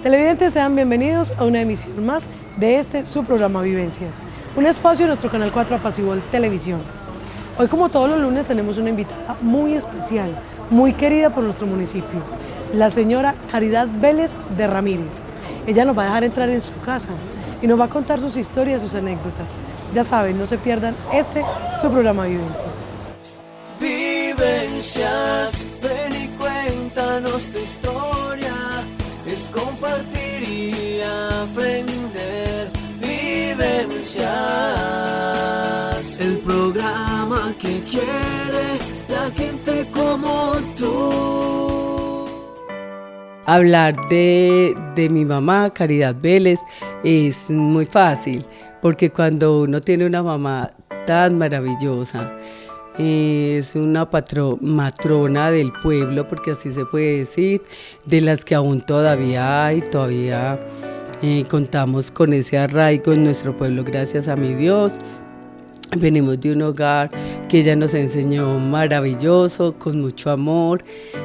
Televidentes, sean bienvenidos a una emisión más de su programa Vivencias, un espacio de nuestro canal 4 Apacible Televisión. Hoy, como todos los lunes, tenemos una invitada muy especial, muy querida por nuestro municipio, la señora Caridad Vélez de Ramírez. Ella nos va a dejar entrar en su casa y nos va a contar sus historias, sus anécdotas. Ya saben, no se pierdan su programa Vivencias. Vivencias, ven y cuéntanos tu historia. Es compartir y aprender. Vivencias, el programa que quiere la gente como tú. Hablar de mi mamá, Caridad Vélez, es muy fácil, porque cuando uno tiene una mamá tan maravillosa, es una matrona del pueblo, porque así se puede decir, de las que aún todavía hay, contamos con ese arraigo en nuestro pueblo, gracias a mi Dios. Venimos de un hogar que ella nos enseñó maravilloso, con mucho amor.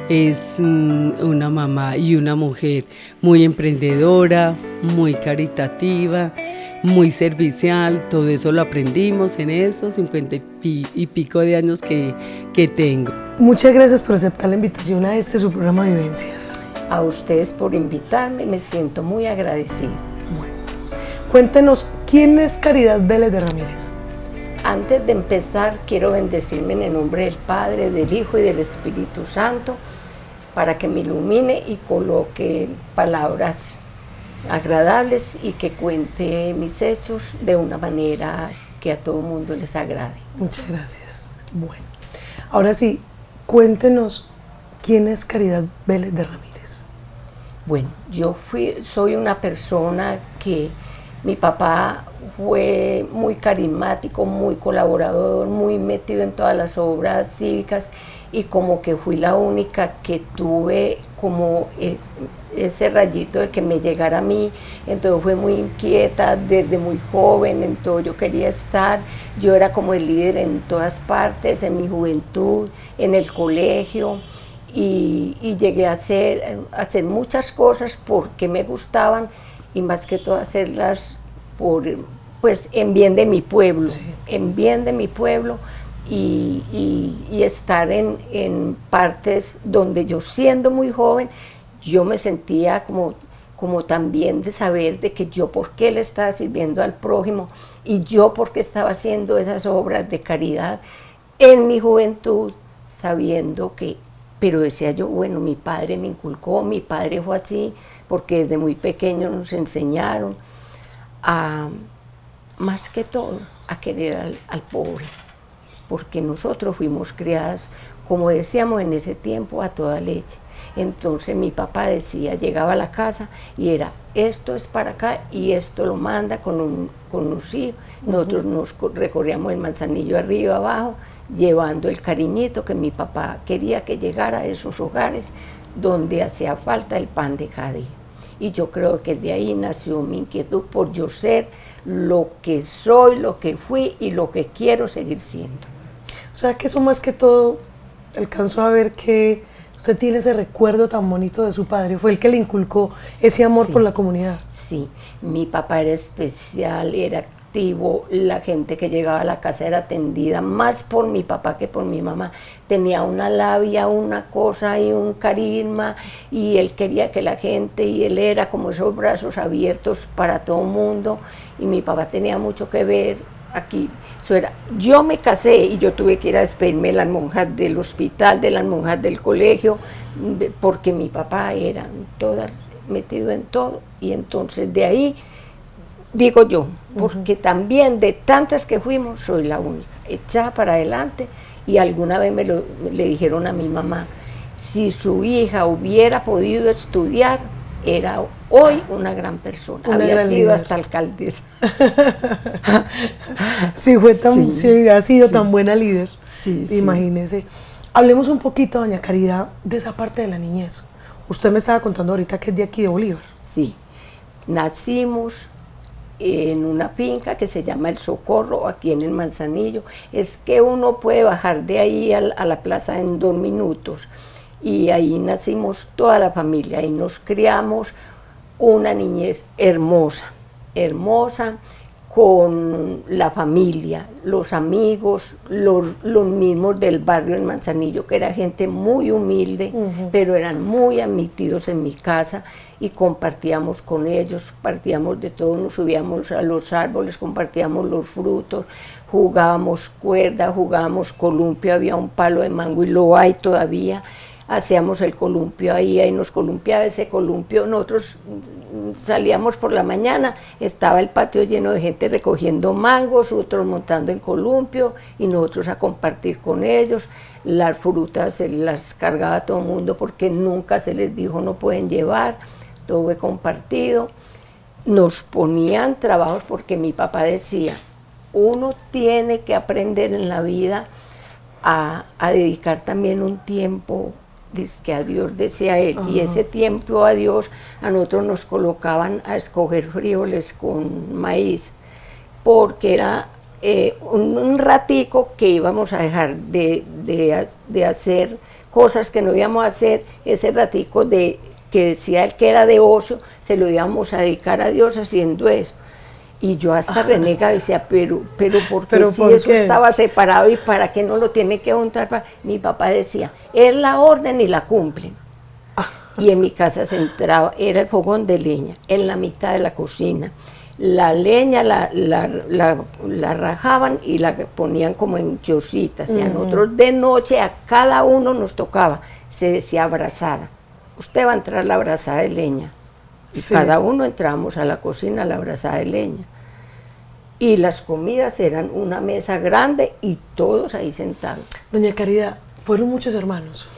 Es una mamá y una mujer muy emprendedora, muy caritativa, muy servicial. Todo eso lo aprendimos en esos 50 y pico de años que tengo. Muchas gracias por aceptar la invitación a su programa Vivencias. A ustedes por invitarme, me siento muy agradecida. Bueno, cuéntenos, ¿quién es Caridad Vélez de Ramírez? Antes de empezar, quiero bendecirme en el nombre del Padre, del Hijo y del Espíritu Santo, para que me ilumine y coloque palabras agradables y que cuente mis hechos de una manera que a todo mundo les agrade. Muchas gracias. Bueno, ahora sí, cuéntenos, ¿quién es Caridad Vélez de Ramírez? Bueno, soy una persona que mi papá fue muy carismático, muy colaborador, muy metido en todas las obras cívicas, y como que fui la única que tuve como ese rayito de que me llegara a mí. Entonces fui muy inquieta desde muy joven, en todo yo quería estar. Yo era como el líder en todas partes, en mi juventud, en el colegio, y llegué a hacer muchas cosas porque me gustaban, y más que todo hacerlas en bien de mi pueblo, sí. En bien de mi pueblo, y estar en partes donde yo, siendo muy joven, yo me sentía como también de saber de que yo por qué le estaba sirviendo al prójimo, y yo por qué estaba haciendo esas obras de caridad en mi juventud, sabiendo que, pero decía yo, bueno, mi padre me inculcó, mi padre fue así, porque desde muy pequeños nos enseñaron más que todo, a querer al pobre, porque nosotros fuimos criadas, como decíamos en ese tiempo, a toda leche. Entonces mi papá decía, llegaba a la casa y era, esto es para acá y esto lo manda con los hijos. Nosotros nos recorríamos el Manzanillo arriba abajo, llevando el cariñito que mi papá quería que llegara a esos hogares donde hacía falta el pan de cada día. Y yo creo que de ahí nació mi inquietud por yo ser lo que soy, lo que fui y lo que quiero seguir siendo. O sea que eso, más que todo, alcanzó a ver que usted tiene ese recuerdo tan bonito de su padre, fue el que le inculcó ese amor, sí, por la comunidad. Sí, mi papá era especial, era activo, la gente que llegaba a la casa era atendida más por mi papá que por mi mamá. Tenía una labia, una cosa y un carisma, y él quería que la gente, y él era como esos brazos abiertos para todo el mundo, y mi papá tenía mucho que ver aquí. Yo me casé y yo tuve que ir a despedirme de las monjas del hospital, de las monjas del colegio, porque mi papá era metido en todo, y entonces de ahí, digo yo, porque también de tantas que fuimos, soy la única, echada para adelante. Y alguna vez le dijeron a mi mamá, si su hija hubiera podido estudiar, era hoy una gran persona, había sido hasta alcaldesa. Sí, ha sido tan buena líder, sí, imagínese. Hablemos un poquito, doña Caridad, de esa parte de la niñez. Usted me estaba contando ahorita que es de aquí de Bolívar. Sí, nacimos en una finca que se llama El Socorro, aquí en el Manzanillo. Es que uno puede bajar de ahí a la plaza en 2 minutos, y ahí nacimos toda la familia, ahí nos criamos una niñez hermosa, hermosa, con la familia, los amigos, los mismos del barrio en Manzanillo, que era gente muy humilde, pero eran muy admitidos en mi casa y compartíamos con ellos, partíamos de todo, nos subíamos a los árboles, compartíamos los frutos, jugábamos cuerda, jugábamos columpio, había un palo de mango y lo hay todavía. Hacíamos el columpio ahí nos columpiaba ese columpio, nosotros salíamos por la mañana, estaba el patio lleno de gente recogiendo mangos, otros montando en columpio y nosotros a compartir con ellos. Las frutas se las cargaba todo el mundo porque nunca se les dijo no pueden llevar, todo fue compartido. Nos ponían trabajos porque mi papá decía, uno tiene que aprender en la vida a dedicar también un tiempo que a Dios, decía él, y ese tiempo a Dios a nosotros nos colocaban a escoger frijoles con maíz, porque era un ratico que íbamos a dejar de hacer cosas que no íbamos a hacer, ese ratico que decía él que era de ocio, se lo íbamos a dedicar a Dios haciendo eso. Y yo hasta renegaba y decía, pero porque si eso estaba separado y para qué no lo tiene que juntar. Mi papá decía, es la orden y la cumplen. Y en mi casa se entraba, era el fogón de leña, en la mitad de la cocina. La leña la rajaban y la ponían como en chocitas. Y a nosotros de noche a cada uno nos tocaba, se decía abrazada. Usted va a entrar a la abrazada de leña. Y cada uno entrábamos a la cocina a la abrazada de leña. Y las comidas eran una mesa grande y todos ahí sentados. Doña Caridad, ¿fueron muchos hermanos?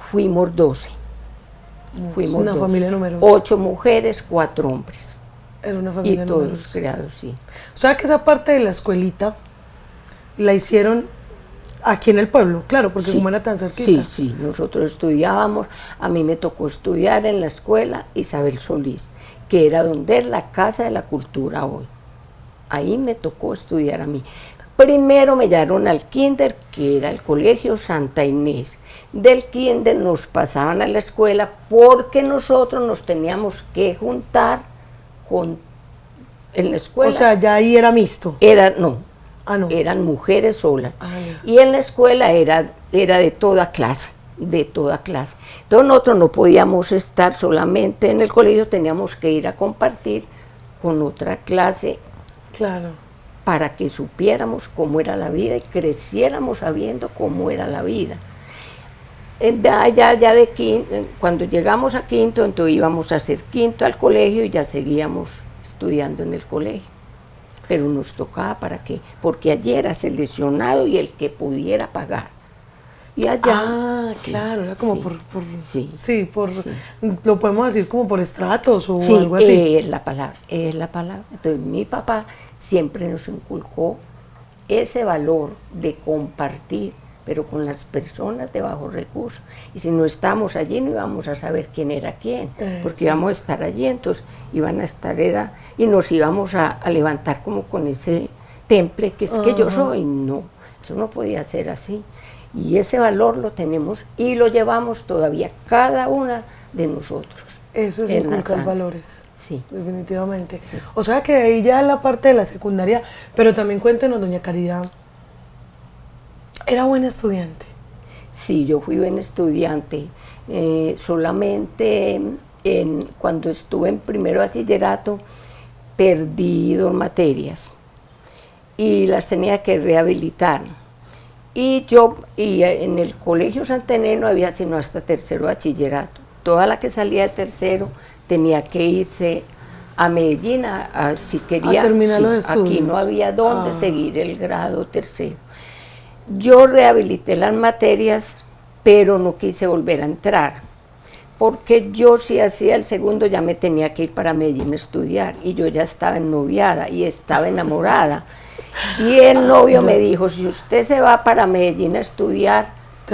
Fuimos 12. Fuimos una 12. Familia numerosa. 8 mujeres, 4 hombres. Era una familia numerosa. Y numerosa. todos criados, sí. O sea que esa parte de la escuelita la hicieron aquí en el pueblo, claro, porque como era tan cerquita. Sí, nosotros estudiábamos, a mí me tocó estudiar en la escuela Isabel Solís, que era donde es la Casa de la Cultura hoy. Ahí me tocó estudiar a mí. Primero me llevaron al kinder, que era el Colegio Santa Inés. Del kinder nos pasaban a la escuela porque nosotros nos teníamos que juntar en la escuela. O sea, ya ahí era mixto. No. Eran mujeres solas. Ya. Y en la escuela era de toda clase, Entonces nosotros no podíamos estar solamente en el colegio, teníamos que ir a compartir con otra clase. Claro. Para que supiéramos cómo era la vida y creciéramos sabiendo cómo era la vida. Ya de quinto, cuando llegamos a quinto, entonces íbamos a hacer quinto al colegio y ya seguíamos estudiando en el colegio. Pero nos tocaba ¿para qué? Porque allí era seleccionado y el que pudiera pagar. Y allá... claro, era como sí, lo podemos decir como por estratos o algo así. Es la palabra. Entonces mi papá siempre nos inculcó ese valor de compartir, pero con las personas de bajos recursos. Y si no estamos allí no íbamos a saber quién era quién, porque íbamos a estar allí, entonces iban a estar, y nos íbamos a levantar como con ese temple que es que yo soy. No, eso no podía ser así. Y ese valor lo tenemos y lo llevamos todavía cada una de nosotros. Eso es inculcar valores. Sí. Definitivamente. Sí. O sea que ahí ya la parte de la secundaria, pero también cuéntenos, doña Caridad, ¿era buena estudiante? Sí, yo fui buena estudiante. Solamente cuando estuve en primero bachillerato perdí 2 materias y las tenía que rehabilitar. Y en el colegio Santa Inés no había sino hasta tercero bachillerato. Toda la que salía de tercero tenía que irse a Medellín si quería. A terminar los estudios. Aquí no había dónde seguir el grado tercero. Yo rehabilité las materias, pero no quise volver a entrar, porque yo si hacía el segundo ya me tenía que ir para Medellín a estudiar, y yo ya estaba ennoviada y estaba enamorada. Y el novio me dijo, si usted se va para Medellín a estudiar,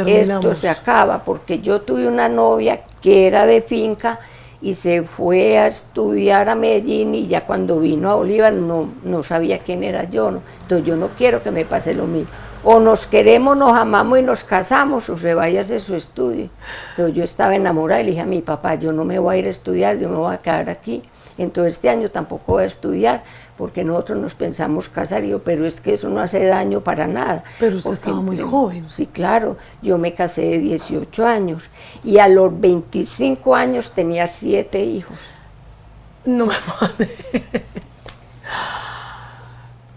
esto se acaba, porque yo tuve una novia que era de finca y se fue a estudiar a Medellín y ya cuando vino a Bolívar no sabía quién era yo, ¿no? Entonces yo no quiero que me pase lo mismo. o nos queremos, nos amamos y nos casamos, o se vaya a hacer su estudio. Entonces yo estaba enamorada y le dije a mi papá, yo no me voy a ir a estudiar, yo me voy a quedar aquí. Entonces este año tampoco voy a estudiar, porque nosotros nos pensamos casar. Y yo, pero es que eso no hace daño para nada. Pero usted estaba muy joven. Sí, claro, yo me casé de 18 años y a los 25 años tenía 7 hijos. No me mande.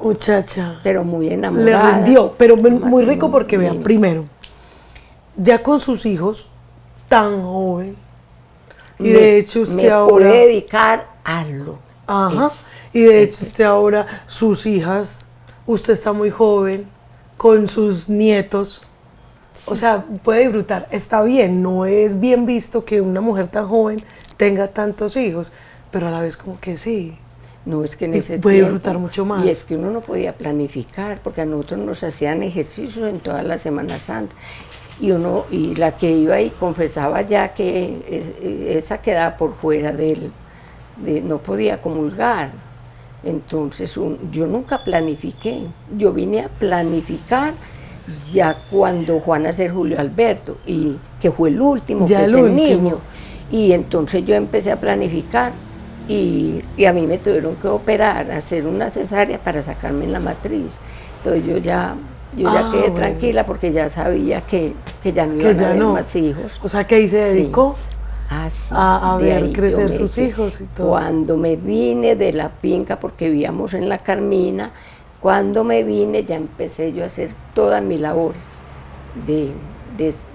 Muchacha. Pero muy enamorada. Le rindió, pero muy rico porque vean, primero, ya con sus hijos, tan joven, y de hecho usted me ahora... pude dedicar a lo. Ajá, y de hecho usted ahora, sus hijas, usted está muy joven, con sus nietos, o sea, puede disfrutar, está bien, no es bien visto que una mujer tan joven tenga tantos hijos, pero a la vez como que sí. No, es que en Y ese puede tiempo, disfrutar mucho más. y es que uno no podía planificar, porque a nosotros nos hacían ejercicios en toda la Semana Santa, y la que iba y confesaba ya que esa quedaba por fuera no podía comulgar. Entonces yo nunca planifiqué, yo vine a planificar ya cuando Juan nacer Julio Alberto, y que fue el último, ya que el es el último. niño, y entonces yo empecé a planificar. Y a mí me tuvieron que operar, hacer una cesárea para sacarme en la matriz. Entonces yo ya quedé bueno. tranquila porque ya sabía que ya no iban a haber más hijos. O sea que ahí se dedicó Sí, a de ver ahí crecer yo sus hijos y todo. Cuando me vine de la finca, porque vivíamos en la Carmina, cuando me vine ya empecé yo a hacer todas mis labores de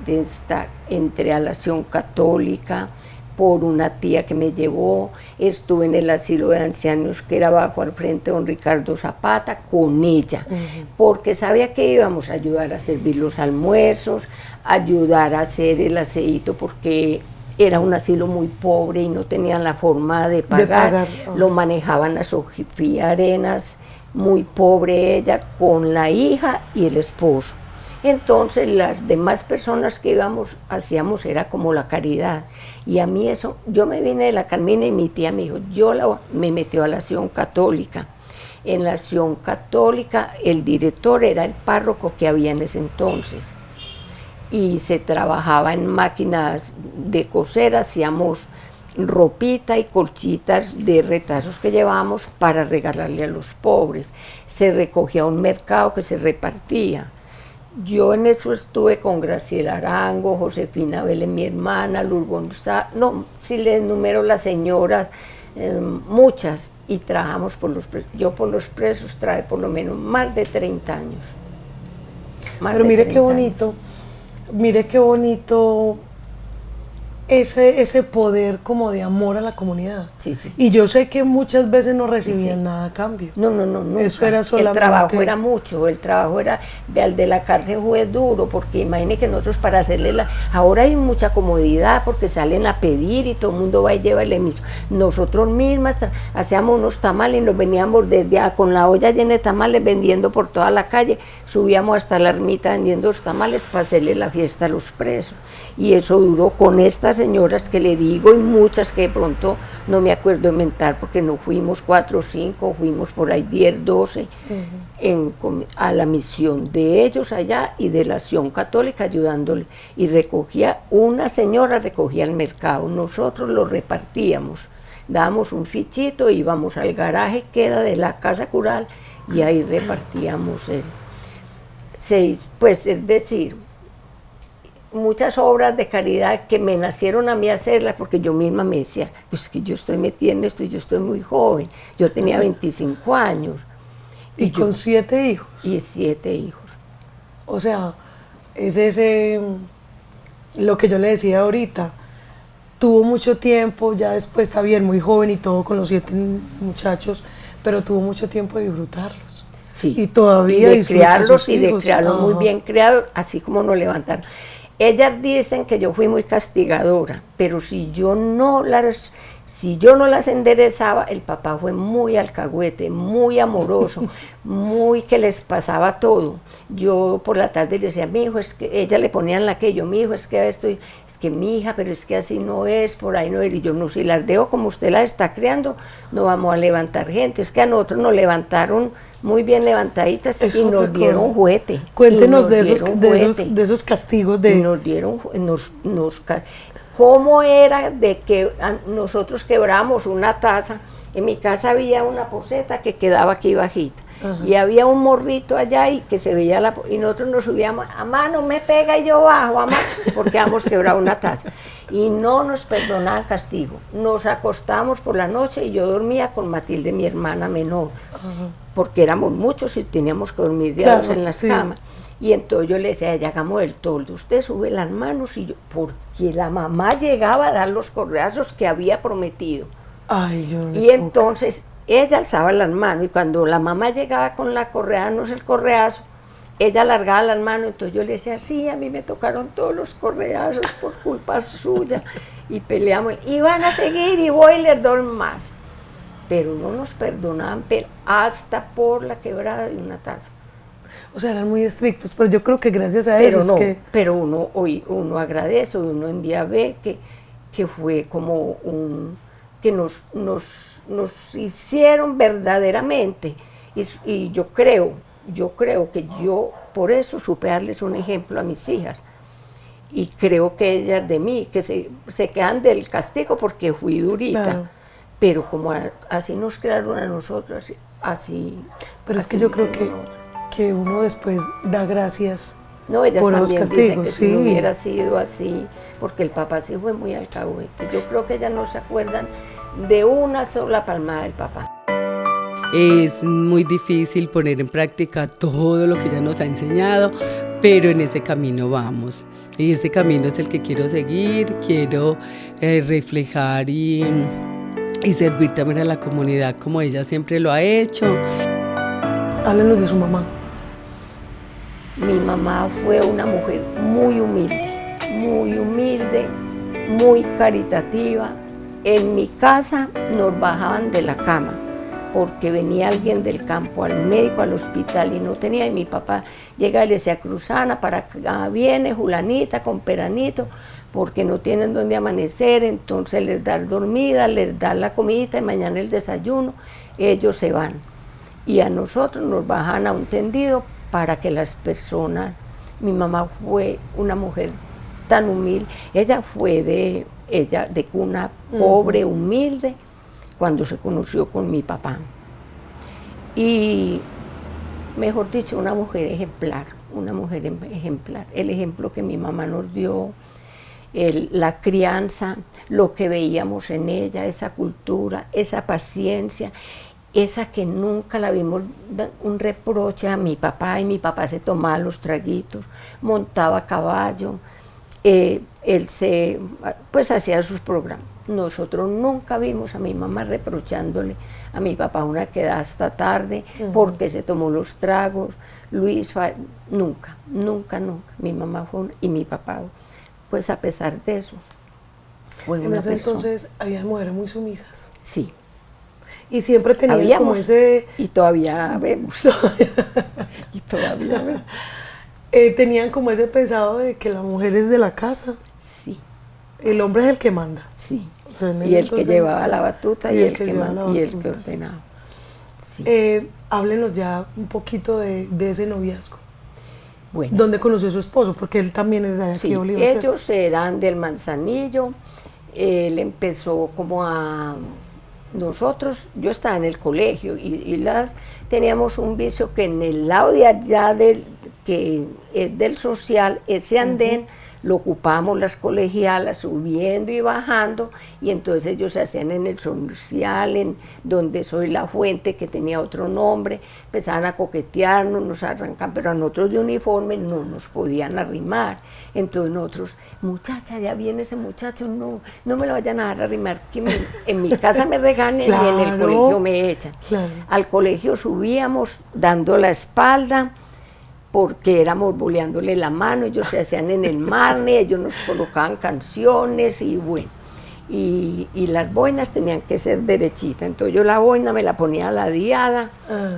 estar entre a la Acción Católica, por una tía que me llevó, estuve en el asilo de ancianos que era bajo al frente de don Ricardo Zapata con ella, porque sabía que íbamos a ayudar a servir los almuerzos, ayudar a hacer el aseíto, porque era un asilo muy pobre y no tenían la forma de pagar. Lo manejaban a Sofía Arenas, muy pobre ella, con la hija y el esposo. Entonces las demás personas que íbamos, hacíamos era como la caridad. Y a mí eso, yo me vine de la Carmina y mi tía me dijo, me metió a la Acción Católica. En la Acción Católica el director era el párroco que había en ese entonces. Y se trabajaba en máquinas de coser, hacíamos ropita y colchitas de retazos que llevábamos para regalarle a los pobres. Se recogía un mercado que se repartía. Yo en eso estuve con Graciela Arango, Josefina Vélez, mi hermana, Luz González, no, si les enumero las señoras, muchas, y trabajamos por los presos. Yo por los presos traje por lo menos más de 30 años. Pero mire qué bonito, mire qué bonito ese poder como de amor a la comunidad. Sí, sí. Y yo sé que muchas veces no recibían nada a cambio. No, nunca. Eso era solamente... El trabajo era mucho, el trabajo era, el de la cárcel fue duro, porque imagine que nosotros para hacerle ahora hay mucha comodidad, porque salen a pedir y todo el mundo va y lleva el emiso. Nosotros mismas hacíamos unos tamales y nos veníamos con la olla llena de tamales vendiendo por toda la calle, subíamos hasta la ermita vendiendo los tamales para hacerle la fiesta a los presos. Y eso duró con estas señoras que le digo, y muchas que de pronto no me acuerdo inventar, porque no fuimos 4 o 5, fuimos por ahí 10, 12, a la misión de ellos allá y de la Acción Católica ayudándole. Y una señora recogía el mercado, nosotros lo repartíamos, dábamos un fichito, íbamos al garaje que era de la Casa Cural y ahí repartíamos pues es decir, muchas obras de caridad que me nacieron a mí hacerlas, porque yo misma me decía, pues que yo estoy metida en esto y yo estoy muy joven. Yo tenía 25 años. Y con 7 hijos. Y 7 hijos. O sea, es lo que yo le decía ahorita, tuvo mucho tiempo, ya después está bien, muy joven y todo con los 7 muchachos, pero tuvo mucho tiempo de disfrutarlos. Sí. Y todavía y de criarlos y de hijos. criarlos muy bien criados, así como nos levantaron. Ellas dicen que yo fui muy castigadora, pero si yo no las enderezaba, el papá fue muy alcahuete, muy amoroso, muy que les pasaba todo. Yo por la tarde le decía, mi hijo, es que ella le ponía en la que yo, mi hijo, es que es que mi hija, pero es que así no es, por ahí no es. Y yo, no, si las dejo como usted las está criando, no vamos a levantar gente. Es que a nosotros nos levantaron muy bien levantaditas y nos dieron juguete. Cuéntenos de esos castigos de... Y nos dieron, ¿cómo era de que nosotros quebramos una taza? En mi casa había una poceta que quedaba aquí bajita. Ajá. Y había un morrito allá y que se veía y nosotros nos subíamos, mamá no me pega y yo bajo, mamá, porque habíamos quebrado una taza. Y no nos perdonaba el castigo. Nos acostamos por la noche y yo dormía con Matilde, mi hermana menor, ajá, porque éramos muchos y teníamos que dormir de a dos en las camas. Y entonces yo le decía a ella, hagamos el toldo, usted sube las manos y yo, porque la mamá llegaba a dar los correazos que había prometido. Ay, yo no y entonces ella alzaba las manos y cuando la mamá llegaba con la correa, no sé, el correazo, ella alargaba las manos, entonces yo le decía, sí, a mí me tocaron todos los correazos por culpa suya, y peleamos, y van a seguir, y voy y les doy más. Pero no nos perdonaban, pero hasta por la quebrada de una taza. O sea, eran muy estrictos, pero yo creo que gracias a eso no, es que... Pero uno agradece, uno en día ve que fue como que nos hicieron verdaderamente, y yo creo que yo por eso supe darles un ejemplo a mis hijas, y creo que ellas de mí, que se quedan del castigo porque fui durita, claro, pero como así nos crearon a nosotros, así... Pero es que yo creo que uno después da gracias. No, ellas por también los dicen castigos, que si no hubiera sido así, porque el papá sí fue muy alcahuete. Yo creo que ellas no se acuerdan de una sola palmada del papá. Es muy difícil poner en práctica todo lo que ella nos ha enseñado, pero en ese camino vamos. Y ese camino es el que quiero seguir, quiero reflejar y servir también a la comunidad como ella siempre lo ha hecho. Háblenos de su mamá. Mi mamá fue una mujer muy humilde, muy caritativa. En mi casa nos bajaban de la cama porque venía alguien del campo al médico, al hospital y no tenía, y mi papá llegaba y le decía, Cruzana, para acá viene Julanita con Peranito, porque no tienen dónde amanecer, entonces les da dormida, les da la comidita y mañana el desayuno, ellos se van. Y a nosotros nos bajan a un tendido para que las personas, mi mamá fue una mujer tan humilde, ella fue de cuna pobre, humilde, cuando se conoció con mi papá. Y, mejor dicho, una mujer ejemplar, el ejemplo que mi mamá nos dio, la crianza, lo que veíamos en ella, esa cultura, esa paciencia, esa que nunca la vimos un reproche a mi papá, y mi papá se tomaba los traguitos, montaba a caballo, él pues hacía sus programas. Nosotros nunca vimos a mi mamá reprochándole a mi papá una quedada hasta tarde porque se tomó los tragos, nunca. Mi mamá fue y mi papá, pues a pesar de eso, fue una persona. En ese entonces había mujeres muy sumisas. Sí. Y siempre tenían como ese... Y todavía vemos. Y todavía vemos. Tenían como ese pensado de que la mujer es de la casa. Sí. El hombre es el que manda. Sí. O sea, y el que llevaba la batuta y el que ordenaba. Sí. Háblenos ya un poquito de ese noviazgo. Bueno. ¿Dónde conoció a su esposo? Porque él también era de aquí, sí, Bolívar. Ellos eran del Manzanillo. Él empezó como a... Nosotros, yo estaba en el colegio y teníamos un vicio que en el lado de allá del social, ese andén, lo ocupábamos las colegialas subiendo y bajando, y entonces ellos se hacían en el social, en donde soy la fuente, que tenía otro nombre, empezaban a coquetearnos, nos arrancan, pero a nosotros de uniforme no nos podían arrimar. Entonces nosotros, muchacha, ya viene ese muchacho, no me lo vayan a dar a arrimar, que en mi casa me regañan, claro, y en el colegio me echan. Claro. Al colegio subíamos dando la espalda, porque éramos boleándole la mano, ellos se hacían en el marne, ellos nos colocaban canciones y bueno. y las boinas tenían que ser derechitas. Entonces yo la boina me la ponía ladeada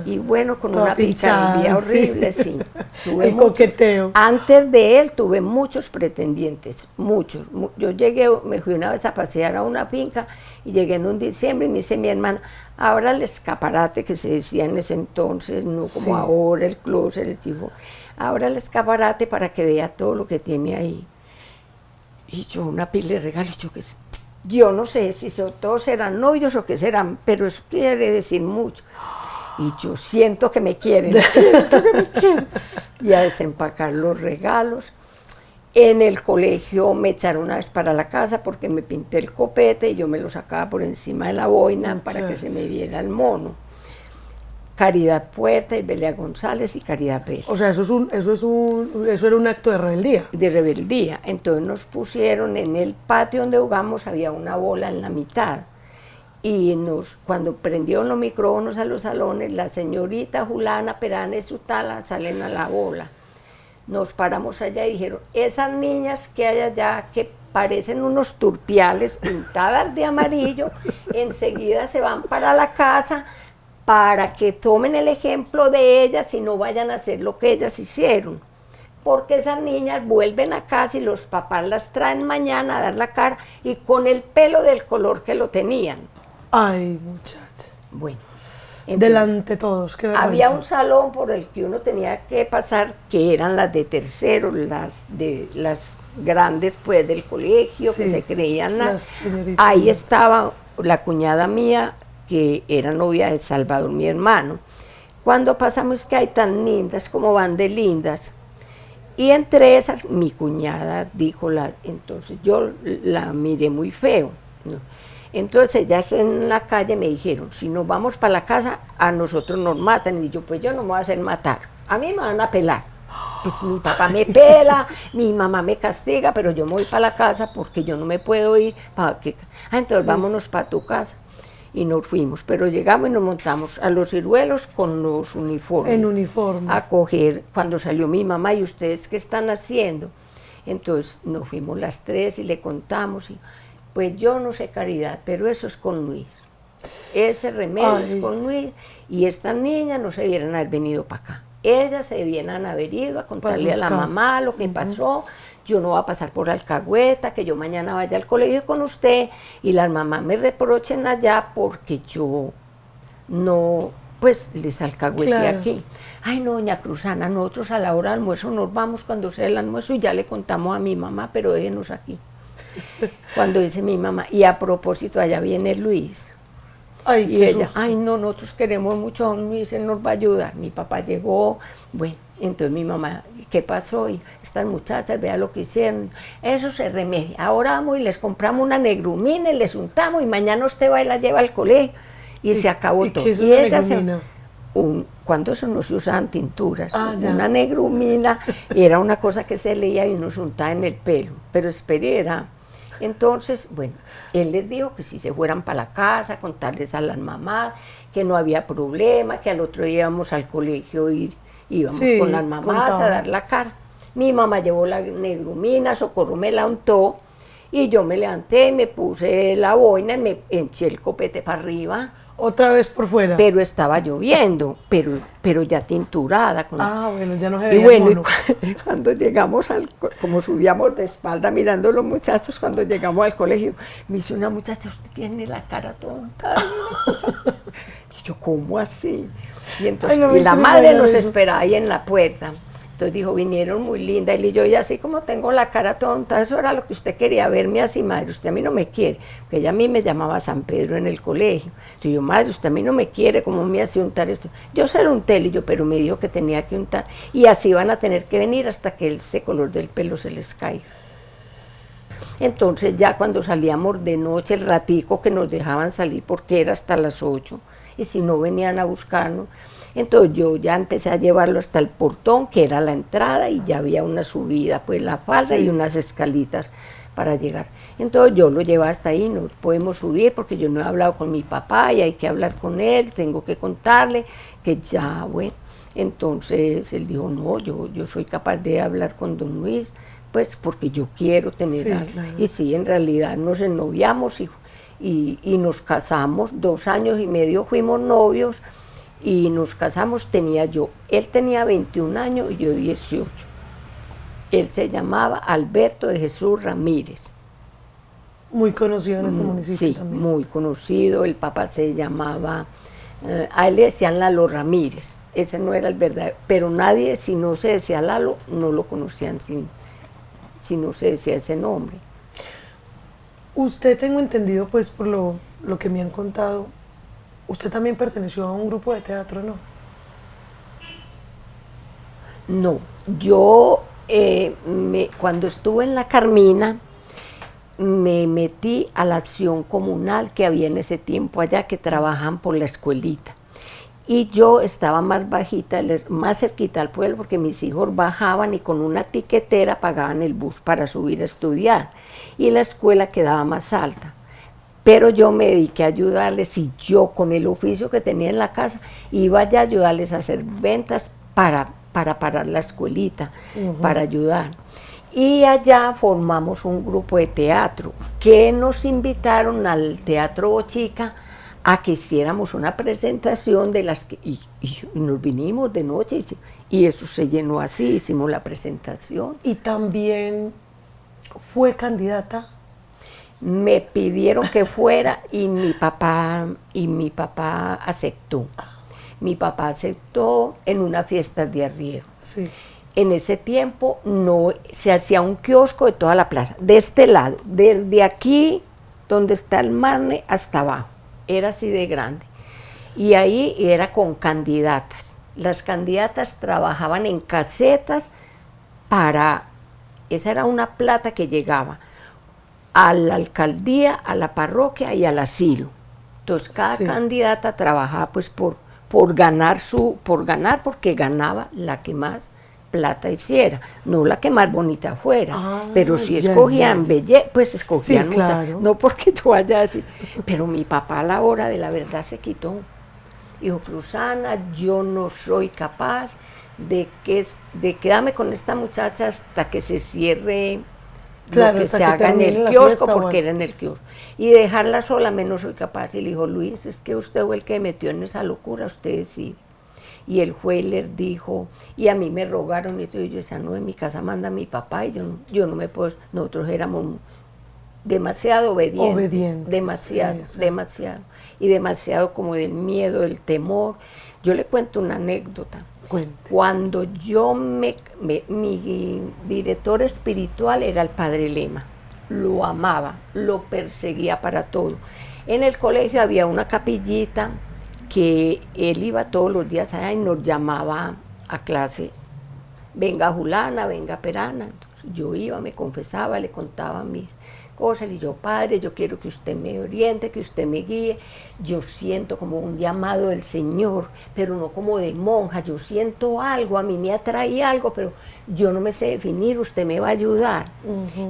y bueno, con toda una pinchada, picardía sí. horrible, sí. El coqueteo. Antes de él tuve muchos pretendientes, muchos. Yo llegué, me fui una vez a pasear a una finca y llegué en un diciembre y me dice mi hermana, ahora el escaparate que se decía en ese entonces, no como Sí. ahora, el closet, el tipo, ahora el escaparate para que vea todo lo que tiene ahí. Y yo una pila de regalos, yo no sé si todos eran novios o qué serán, pero eso quiere decir mucho. Y yo siento que me quieren, siento que me quieren. Y a desempacar los regalos. En el colegio me echaron una vez para la casa porque me pinté el copete y yo me lo sacaba por encima de la boina para que se me viera el mono. Caridad Puerta, Ibelia González y Caridad Pérez. O sea, eso era un acto de rebeldía. De rebeldía. Entonces nos pusieron en el patio donde jugamos, había una bola en la mitad. Y cuando prendieron los micrófonos a los salones, la señorita Julana Perana y su tala salen a la bola. Nos paramos allá y dijeron, esas niñas que hay allá que parecen unos turpiales pintadas de amarillo, enseguida se van para la casa para que tomen el ejemplo de ellas y no vayan a hacer lo que ellas hicieron. Porque esas niñas vuelven a casa y los papás las traen mañana a dar la cara y con el pelo del color que lo tenían. Ay, muchacha. Bueno. Delante de todos, qué vergüenza. Había un salón por el que uno tenía que pasar, que eran las de tercero, las grandes pues del colegio, Sí, que se creían las señoritas. Ahí estaba la cuñada mía, que era novia de Salvador, mi hermano. Cuando pasamos, que hay tan lindas, como van de lindas. Y entre esas, mi cuñada dijo, entonces yo la miré muy feo, ¿no? Entonces ellas en la calle me dijeron, si nos vamos para la casa, a nosotros nos matan. Y yo, pues yo no me voy a hacer matar, a mí me van a pelar. Pues mi papá me pela, mi mamá me castiga, pero yo me voy para la casa porque yo no me puedo ir. Entonces vámonos para tu casa. Y nos fuimos, pero llegamos y nos montamos a los ciruelos con los uniformes. En uniforme. A coger, cuando salió mi mamá, ¿y ustedes qué están haciendo? Entonces nos fuimos las tres y le contamos, y pues yo no sé, Caridad, pero eso es con Luis. Ese remedio es con Luis, y estas niñas no se debieran haber venido para acá. Ellas se debieran haber ido a contarle a la mamá lo que pasó. Yo no voy a pasar por Alcahueta, que yo mañana vaya al colegio con usted y las mamás me reprochen allá porque yo no, pues les alcahueteé aquí. Ay, no, doña Cruzana, nosotros a la hora del almuerzo nos vamos cuando sea el almuerzo y ya le contamos a mi mamá, pero déjenos aquí. Cuando dice mi mamá, y a propósito, allá viene Luis. Ay, y ella, susto. Ay, no, nosotros queremos mucho a don Luis, él nos va a ayudar. Mi papá llegó, bueno, entonces mi mamá, ¿qué pasó? Y estas muchachas, vea lo que hicieron. Eso se remedia. Ahora vamos y les compramos una negrumina y les untamos y mañana usted va y la lleva al colegio. Y se acabó todo. ¿Qué es una negrumina? Cuando eso no se usaban tinturas, una negrumina era una cosa que se leía y nos untaba en el pelo. Pero espera. Entonces, bueno, él les dijo que si se fueran para la casa, contarles a las mamás, que no había problema, que al otro día íbamos al colegio y íbamos con las mamás a dar la cara. Mi mamá llevó la negrumina, Socorro me la untó y yo me levanté, me puse la boina y me eché el copete para arriba. Otra vez por fuera. Pero estaba lloviendo, pero ya tinturada. Bueno, ya no se veía. Y bueno, y cuando llegamos como subíamos de espalda mirando a los muchachos, cuando llegamos al colegio, me dice una muchacha, usted tiene la cara tonta. Y yo, ¿cómo así? Y entonces, y la madre nos esperaba ahí en la puerta. Entonces dijo, vinieron muy linda, y yo, y así como tengo la cara tonta, eso era lo que usted quería, verme así, madre, usted a mí no me quiere, porque ella a mí me llamaba San Pedro en el colegio. Entonces yo, madre, usted a mí no me quiere, ¿cómo me hace untar esto? Yo se lo unté, y yo, pero me dijo que tenía que untar, y así van a tener que venir hasta que ese color del pelo se les caiga. Entonces ya cuando salíamos de noche, el ratico que nos dejaban salir, porque era hasta las 8, y si no venían a buscarnos, entonces yo ya empecé a llevarlo hasta el portón, que era la entrada, y ya había una subida, pues la falda y unas escalitas para llegar. Entonces yo lo llevaba hasta ahí, no podemos subir porque yo no he hablado con mi papá y hay que hablar con él, tengo que contarle que ya, bueno. Entonces él dijo, no, yo soy capaz de hablar con don Luis, pues porque yo quiero tener Sí, algo. claro. Y sí, en realidad nos ennoviamos y nos casamos, 2 años y medio fuimos novios y nos casamos, él tenía 21 años y yo 18. Él se llamaba Alberto de Jesús Ramírez. Muy conocido en este municipio Sí, también. muy conocido. El papá se llamaba, a él le decían Lalo Ramírez. Ese no era el verdadero, pero nadie, si no se decía Lalo, no lo conocían si no se decía ese nombre. Usted, tengo entendido, pues por lo que me han contado, usted también perteneció a un grupo de teatro, ¿no? No, yo cuando estuve en la Carmina, me metí a la acción comunal que había en ese tiempo allá, que trabajaban por la escuelita. Y yo estaba más bajita, más cerquita al pueblo, porque mis hijos bajaban y con una tiquetera pagaban el bus para subir a estudiar. Y la escuela quedaba más alta. Pero yo me dediqué a ayudarles y yo, con el oficio que tenía en la casa, iba ya a ayudarles a hacer ventas para parar la escuelita, para ayudar. Y allá formamos un grupo de teatro que nos invitaron al Teatro Bochica a que hiciéramos una presentación de las que, y nos vinimos de noche y eso se llenó así, hicimos la presentación. Y también fue candidata. Me pidieron que fuera y mi papá aceptó. Mi papá aceptó en una fiesta de arriero. Sí. En ese tiempo no se hacía un kiosco de toda la plaza, de este lado, desde aquí donde está el Marne hasta abajo, era así de grande. Y ahí era con candidatas. Las candidatas trabajaban en casetas esa era una plata que llegaba a la alcaldía, a la parroquia y al asilo. Entonces cada candidata trabajaba pues por ganar porque ganaba la que más plata hiciera, no la que más bonita fuera, pero si escogían belleza, pues escogían muchas, claro. No porque tú vayas así, pero mi papá a la hora de la verdad se quitó, dijo, Cruzana, yo no soy capaz de quedarme con esta muchacha hasta que se cierre, claro, lo que se haga en el kiosco, porque era en el kiosco, y dejarla sola, menos soy capaz. Y le dijo, Luis, es que usted fue el que me metió en esa locura, usted decide. Y el juez les dijo, y a mí me rogaron, y yo decía, no, en mi casa manda mi papá, y yo no me puedo, nosotros éramos demasiado obedientes. Demasiado, y demasiado como del miedo, del temor. Yo le cuento una anécdota. Cuente. Cuando mi director espiritual era el padre Lema, lo amaba, lo perseguía para todo. En el colegio había una capillita que él iba todos los días allá y nos llamaba a clase, venga Julana, venga Perana. Entonces yo iba, me confesaba, le contaba mis cosas y yo, padre, yo quiero que usted me oriente, que usted me guíe. Yo siento como un llamado del Señor, pero no como de monja, yo siento algo, a mí me atrae algo, pero yo no me sé definir, usted me va a ayudar.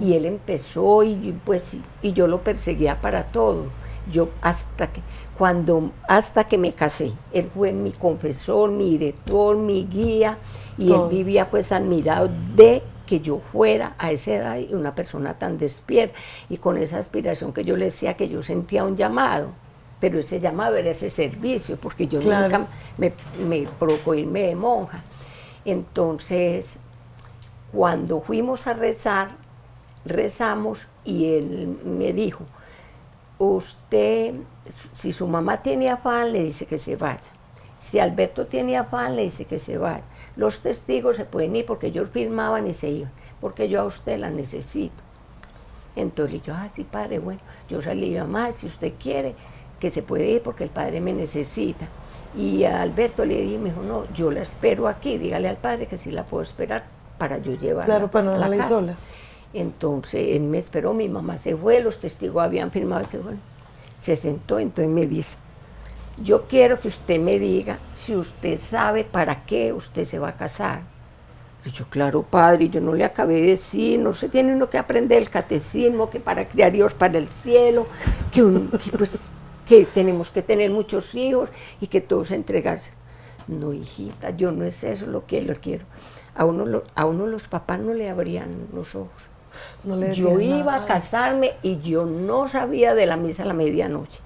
Y él empezó y yo lo perseguía para todo. Yo hasta que me casé, él fue mi confesor, mi director, mi guía, y todo. Él vivía pues admirado de que yo fuera a esa edad una persona tan despierta y con esa aspiración que yo le decía que yo sentía un llamado, pero ese llamado era ese servicio, porque yo nunca me provocó irme de monja. Entonces, cuando fuimos a rezar, rezamos y él me dijo, usted, si su mamá tiene afán, le dice que se vaya. Si Alberto tiene afán, le dice que se vaya. Los testigos se pueden ir porque ellos firmaban y se iban, porque yo a usted la necesito. Entonces yo, sí, padre, bueno, yo salí a mamá, si usted quiere, que se puede ir porque el padre me necesita. Y a Alberto le dije, me dijo, no, yo la espero aquí, dígale al padre que sí la puedo esperar para yo llevarla. Claro, para no dejarla ahí sola. Entonces él me esperó, mi mamá se fue, los testigos habían firmado, se sentó, entonces me dice, yo quiero que usted me diga si usted sabe para qué usted se va a casar. Y yo, claro, padre, yo no le acabé de decir, no se tiene uno que aprender el catecismo, que para criar hijos para el cielo, que tenemos que tener muchos hijos y que todos entregarse. No, hijita, yo no es eso lo que lo quiero. a uno los papás no le abrían los ojos. No le Yo decían iba nada. a casarme y yo no sabía de la misa a la medianoche.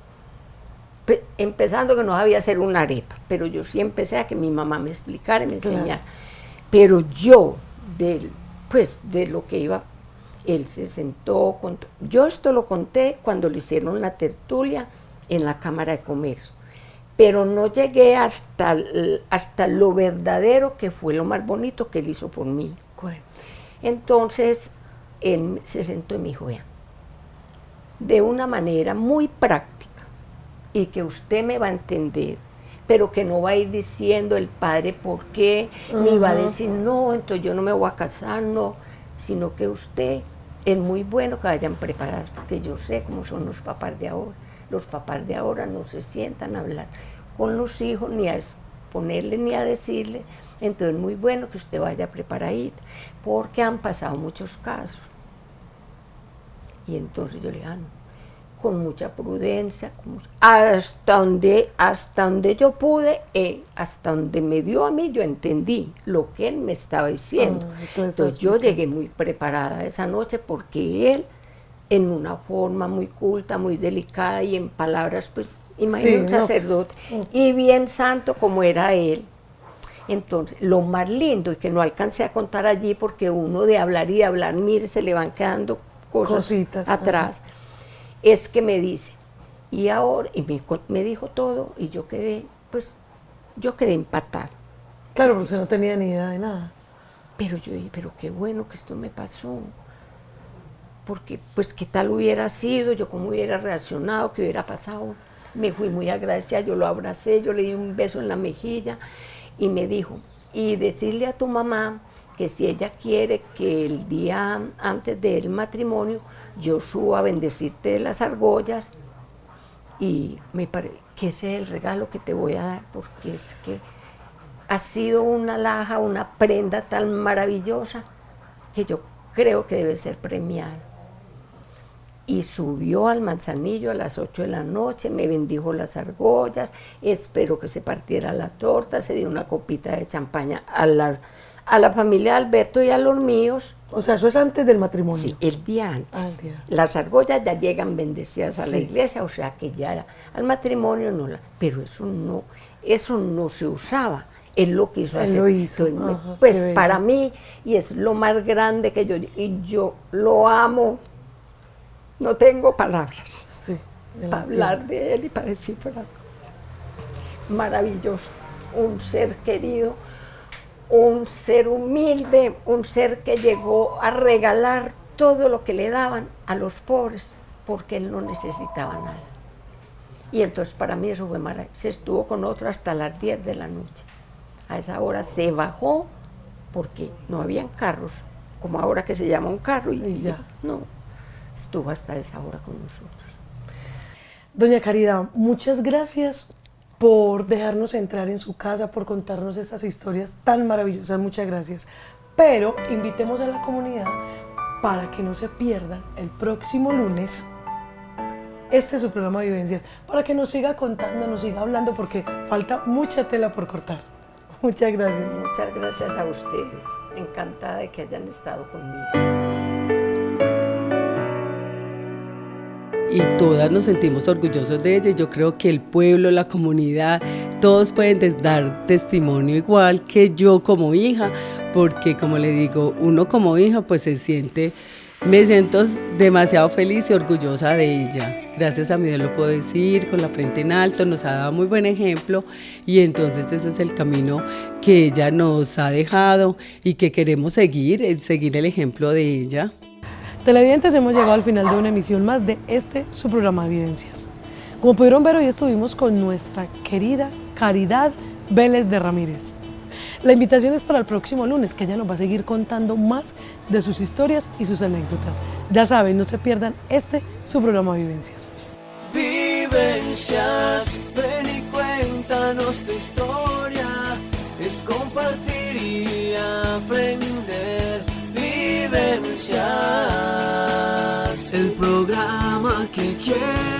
Empezando que no sabía hacer una arepa, pero yo sí empecé a que mi mamá me explicara y me Claro. enseñara. Pero yo, de lo que iba, él se sentó, contó. Yo esto lo conté cuando le hicieron la tertulia en la Cámara de Comercio, pero no llegué hasta lo verdadero, que fue lo más bonito que él hizo por mí. Bueno, Entonces, él se sentó y me dijo, vea, de una manera muy práctica, y que usted me va a entender, pero que no va a ir diciendo el padre por qué, ni va a decir, no, entonces yo no me voy a casar, no, sino que usted es muy bueno que vayan preparados, porque yo sé cómo son los papás de ahora. Los papás de ahora no se sientan a hablar con los hijos, ni a exponerle, ni a decirle, entonces es muy bueno que usted vaya preparadita, porque han pasado muchos casos. Y entonces yo le dije, no, con mucha prudencia, hasta donde yo pude, hasta donde me dio a mí, yo entendí lo que él me estaba diciendo. Entonces yo llegué muy preparada esa noche, porque él, en una forma muy culta, muy delicada y en palabras, pues, imagínate un sacerdote, y bien santo como era él. Entonces, lo más lindo, y que no alcancé a contar allí, porque uno de hablar y hablar, mire, se le van quedando cositas atrás, es que me dice, y ahora, y me dijo todo, y yo quedé empatada. claro, porque usted no tenía ni idea de nada. Pero yo dije, pero qué bueno que esto me pasó, porque pues qué tal hubiera sido, yo cómo hubiera reaccionado, qué hubiera pasado. Me fui muy agradecida, yo lo abracé, yo le di un beso en la mejilla, y me dijo, y decirle a tu mamá que si ella quiere que el día antes del matrimonio yo suba a bendecirte de las argollas, y me parece que ese es el regalo que te voy a dar, porque es que ha sido una alhaja, una prenda tan maravillosa que yo creo que debe ser premiada. Y subió al Manzanillo a las 8 de la noche, me bendijo las argollas, esperó que se partiera la torta, se dio una copita de champaña a la familia de Alberto y a los míos. O sea, eso es antes del matrimonio. Sí, el día antes. Ah, el día. Las argollas ya llegan bendecidas a la Sí. iglesia, o sea que ya al matrimonio no pero eso no se usaba. Él lo quiso Él hacer. lo hizo. Entonces, Ajá, pues qué bello. para mí, y es lo más grande que yo lo amo, no tengo palabras Sí, para hablar de él y para descifrar. Maravilloso, un ser querido, un ser humilde, un ser que llegó a regalar todo lo que le daban a los pobres, porque él no necesitaba nada. Y entonces para mí eso fue maravilloso. Se estuvo con otro hasta las 10 de la noche. A esa hora se bajó, porque no habían carros, como ahora que se llama un carro, y ya. no, estuvo hasta esa hora con nosotros. Doña Caridad, muchas gracias por dejarnos entrar en su casa, por contarnos estas historias tan maravillosas, muchas gracias. Pero invitemos a la comunidad para que no se pierdan el próximo lunes este es su programa Vivencias, para que nos siga contando, nos siga hablando, porque falta mucha tela por cortar. Muchas gracias. Muchas gracias a ustedes, encantada de que hayan estado conmigo. Y todas nos sentimos orgullosos de ella. Yo creo que el pueblo, la comunidad, todos pueden dar testimonio igual que yo como hija, porque como le digo, uno como hija pues me siento demasiado feliz y orgullosa de ella. Gracias a mi Dios lo puedo decir, con la frente en alto, nos ha dado muy buen ejemplo, y entonces ese es el camino que ella nos ha dejado y que queremos seguir el ejemplo de ella. Televidentes, hemos llegado al final de una emisión más de su programa de Vivencias. Como pudieron ver, hoy estuvimos con nuestra querida Caridad Vélez de Ramírez. La invitación es para el próximo lunes, que ella nos va a seguir contando más de sus historias y sus anécdotas. Ya saben, no se pierdan su programa de Vivencias. Vivencias, ven y cuéntanos tu historia, es compartir y aprender. Vivencias, el programa que quieres.